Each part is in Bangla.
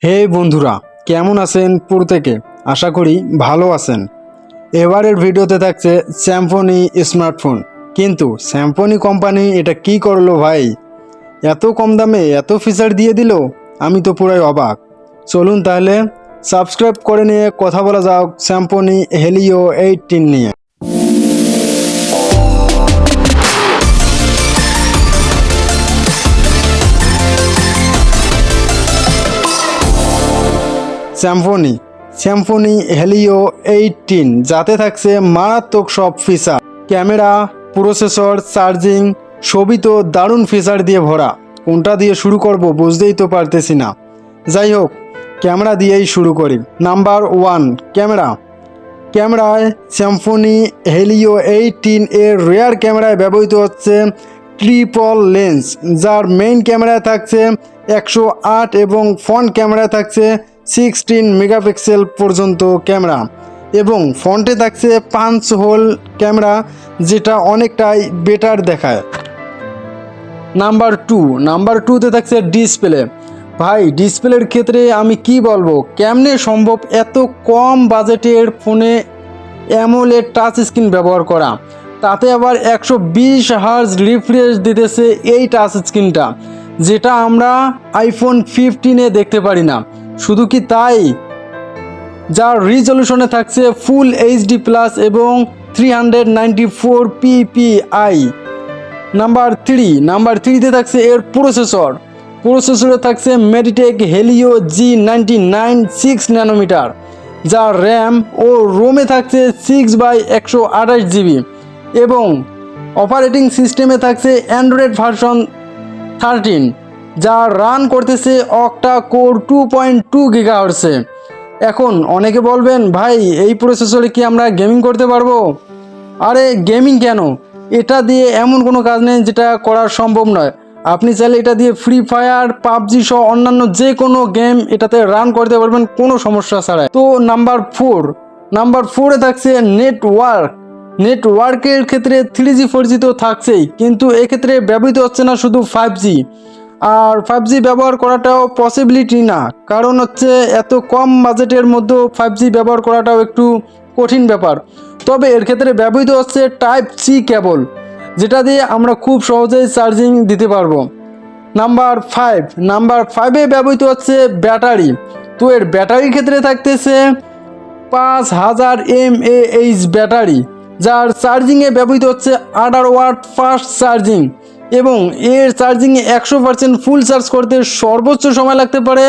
হে বন্ধুরা, কেমন আছেন প্রত্যেকে? আশা করি ভালো আছেন। এবারের ভিডিওতে থাকছে স্যামফনি স্মার্টফোন। কিন্তু স্যামফনি কোম্পানি এটা কি করলো ভাই? এত কম দামে এত ফিচার দিয়ে দিল, আমি তো পুরাই অবাক। চলুন তাহলে সাবস্ক্রাইব করে নিয়ে কথা বলা যাক স্যামফনি হেলিও 18 নিয়ে। স্যামফনি হেলিও 18 যাতে থাকছে মারাত্মক সব ফিচার, ক্যামেরা, প্রসেসর, চার্জিং, সবই তো দারুণ ফিচার দিয়ে ভরা। কোনটা দিয়ে শুরু করব বুঝতেই তো পারতেছি না। যাই হোক, ক্যামেরা দিয়েই শুরু করি। নাম্বার 1, ক্যামেরায় স্যামফনি হেলিও 18 এর রেয়ার ক্যামেরায় ব্যবহৃত হচ্ছে ট্রিপল লেন্স, যার মেইন ক্যামেরায় থাকছে 108 এবং ফ্রন্ট ক্যামেরায় থাকছে 16 মেগাপিক্সেল পর্যন্ত ক্যামেরা, এবং ফ্রন্টে থাকছে 5 হোল ক্যামেরা, যেটা অনেকটাই বেটার দেখায়। নাম্বার টুতে থাকছে ডিসপ্লে। ভাই, ডিসপ্লের ক্ষেত্রে আমি কি বলবো, কেমনে সম্ভব এত কম বাজেটের ফোনে অ্যামোলেড টাচ স্ক্রিন ব্যবহার করা, তাতে আবার 120 হার্জ রিফ্রেশ দিতেছে এই টাচ স্ক্রিনটা, যেটা আমরা আইফোন 15-এ দেখতে পারি না। শুধু কি তাই, যার রিজলিউশনে থাকছে ফুল এইচডি প্লাস এবং 394 ppi। নাম্বার থ্রিতে থাকছে এর প্রসেসরে থাকছে মেডিটেক হেলিও G99 6 ন্যানোমিটার, যার র্যাম ও রোমে থাকছে 6/128 জিবি, এবং অপারেটিং সিস্টেমে থাকছে অ্যান্ড্রয়েড ভার্সন 13, যা রান করতেছে অক্টা কোর 2.2 গিগাহার্টসে। এখন অনেকে বলবেন, ভাই এই প্রসেসরে কি আমরা গেমিং করতে পারবো? আরে গেমিং কেন, এটা দিয়ে এমন কোনো কাজ নেই যেটা করা সম্ভব নয়। আপনি চাইলে এটা দিয়ে ফ্রি ফায়ার, পাবজি সহ অন্যান্য যে কোনো গেম এটাতে রান করতে পারবেন কোনো সমস্যা ছাড়াই। তো নাম্বার ফোরে থাকছে নেটওয়ার্কের ক্ষেত্রে 3G 4G তো থাকছেই, কিন্তু এক্ষেত্রে ব্যবহৃত হচ্ছে না শুধু 5G। আর 5G ব্যবহার করাটাও পসিবিলিটি না, কারণ হচ্ছে এত কম বাজেটের মধ্যে 5G ব্যবহার করাটাও একটু কঠিন ব্যাপার। তবে এর ক্ষেত্রে ব্যবহৃত হচ্ছে Type-C কেবল, যেটা দিয়ে আমরা খুব সহজেই চার্জিং দিতে পারবো। নাম্বার ফাইভে ব্যবহৃত হচ্ছে ব্যাটারি। তো এর ব্যাটারির ক্ষেত্রে থাকতেছে 5000 mAh ব্যাটারি, যার চার্জিংয়ে ব্যবহৃত হচ্ছে 18 ওয়াট ফাস্ট চার্জিং, এবং এর চার্জিংয়ে 100% ফুল চার্জ করতে সর্বোচ্চ সময় লাগতে পারে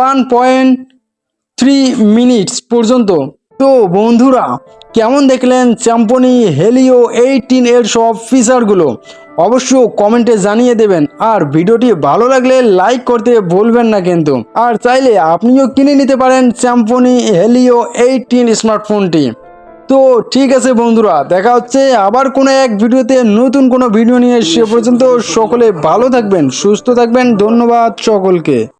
1.3 মিনিটস পর্যন্ত। তো বন্ধুরা, কেমন দেখলেন স্যামফনি হেলিও 18 এর সব ফিচারগুলো? অবশ্যই কমেন্টে জানিয়ে দেবেন, আর ভিডিওটি ভালো লাগলে লাইক করতে ভুলবেন না কিন্তু। আর চাইলে আপনিও কিনে নিতে পারেন স্যামফনি হেলিও 18 স্মার্টফোনটি। তো ঠিক আছে বন্ধুরা, দেখা হচ্ছে আবার কোনো এক ভিডিওতে, নতুন কোনো ভিডিও নিয়ে। সে পর্যন্ত সকলে ভালো থাকবেন, সুস্থ থাকবেন। ধন্যবাদ সকলকে।